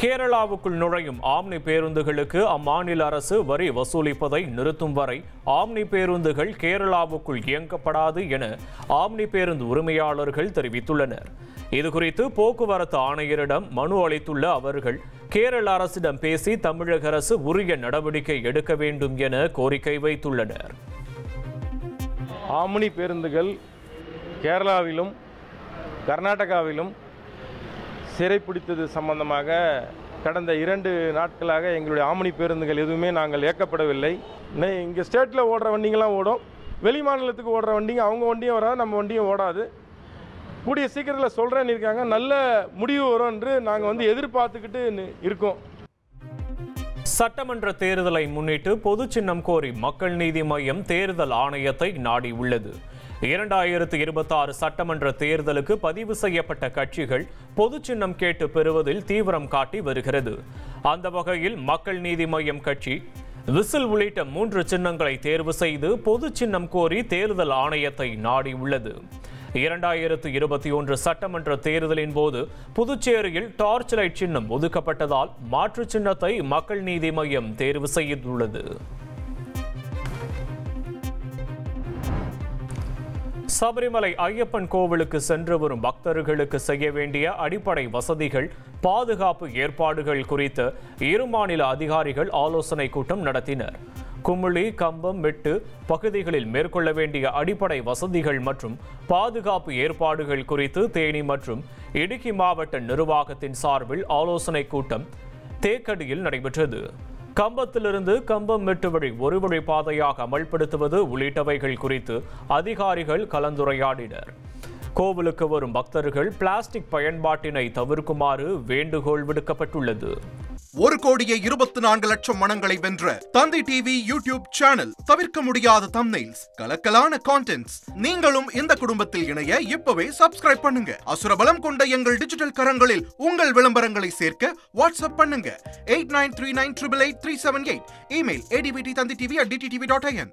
கேரளாவுக்குள் நுழையும் ஆம்னி பேருந்துகளுக்கு அம்மாநில அரசு வரி வசூலிப்பதை நிறுத்தும் வரை ஆம்னி பேருந்துகள் கேரளாவுக்குள் இயக்கப்படாது என ஆம்னி பேருந்து உரிமையாளர்கள் தெரிவித்துள்ளனர். இதுகுறித்து போக்குவரத்து ஆணையரிடம் மனு அளித்துள்ள அவர்கள் கேரள அரசிடம் பேசி தமிழக அரசு உரிய நடவடிக்கை எடுக்க வேண்டும் என கோரிக்கை வைத்துள்ளனர். ஆம்னி பேருந்துகள் கேரளாவிலும் கர்நாடகாவிலும் சிறைப்பிடித்தது சம்பந்தமாக கடந்த 2 நாட்களாக எங்களுடைய ஆம்னி பேருந்துகள் எதுவுமே நாங்கள் இயக்கப்படவில்லை. இங்கே ஸ்டேட்டில் ஓடுற வண்டிங்கெல்லாம் ஓடும், வெளி மாநிலத்துக்கு ஓடுற வண்டிங்க அவங்க வண்டியும் வராது, நம்ம வண்டியும் ஓடாது. கூடிய சீக்கிரத்தில் சொல்கிறேன்னு இருக்காங்க. நல்ல முடிவு வரும் என்று நாங்கள் எதிர்பார்த்துக்கிட்டு இருக்கோம். சட்டமன்ற தேர்தலை முன்னிட்டு பொது சின்னம் கோரி மக்கள் நீதி மய்யம் தேர்தல் ஆணையத்தை நாடியுள்ளது. 2026 சட்டமன்ற தேர்தலுக்கு பதிவு செய்யப்பட்ட கட்சிகள் பொது சின்னம் கேட்டு பெறுவதில் தீவிரம் காட்டி வருகிறது. அந்த வகையில் மக்கள் நீதி மய்யம் கட்சி விசில் உள்ளிட்ட 3 சின்னங்களை தேர்வு செய்து பொது சின்னம் கோரி தேர்தல் ஆணையத்தை நாடியுள்ளது. 2021 சட்டமன்ற தேர்தலின் போது புதுச்சேரியில் டார்ச் லைட் சின்னம் ஒதுக்கப்பட்டதால் மாற்று சின்னத்தை மக்கள் நீதி மய்யம் தேர்வு செய்துள்ளது. சபரிமலை ஐயப்பன் கோவிலுக்கு சென்று வரும் பக்தர்களுக்கு செய்ய வேண்டிய அடிப்படை வசதிகள், பாதுகாப்பு ஏற்பாடுகள் குறித்து 2 மாநில அதிகாரிகள் ஆலோசனை கூட்டம் நடத்தினர். குமுளி, கம்பம், மெட்டு பகுதிகளில் மேற்கொள்ள வேண்டிய அடிப்படை வசதிகள் மற்றும் பாதுகாப்பு ஏற்பாடுகள் குறித்து தேனி மற்றும் இடுக்கி மாவட்ட நிர்வாகத்தின் சார்பில் ஆலோசனை கூட்டம் தேக்கடியில் நடைபெற்றது. கம்பத்திலிருந்து கம்பம் மெட்டு வழி ஒரு வழி பாதையாக அமல்படுத்துவது உள்ளிட்டவைகள் குறித்து அதிகாரிகள் கலந்துரையாடினர். கோவிலுக்கு வரும் பக்தர்கள் பிளாஸ்டிக் பயன்பாட்டினை தவிர்க்குமாறு வேண்டுகோள் விடுக்கப்பட்டுள்ளது. 1,24,00,000 மனங்களை வென்ற தந்தி டிவி யூடியூப் சேனல். தவிர்க்க முடியாத தம்ப்நெயில்ஸ், கலக்கலான கான்டென்ட்ஸ். நீங்களும் இந்த குடும்பத்தில் இணைய இப்பவே சப்ஸ்கிரைப் பண்ணுங்க. அசுரபலம் கொண்ட எங்கள் டிஜிட்டல் கரங்களில் உங்கள் விளம்பரங்களை சேர்க்க வாட்ஸ்அப் பண்ணுங்க. 8939888378. Email advtthanditv@dttv.in.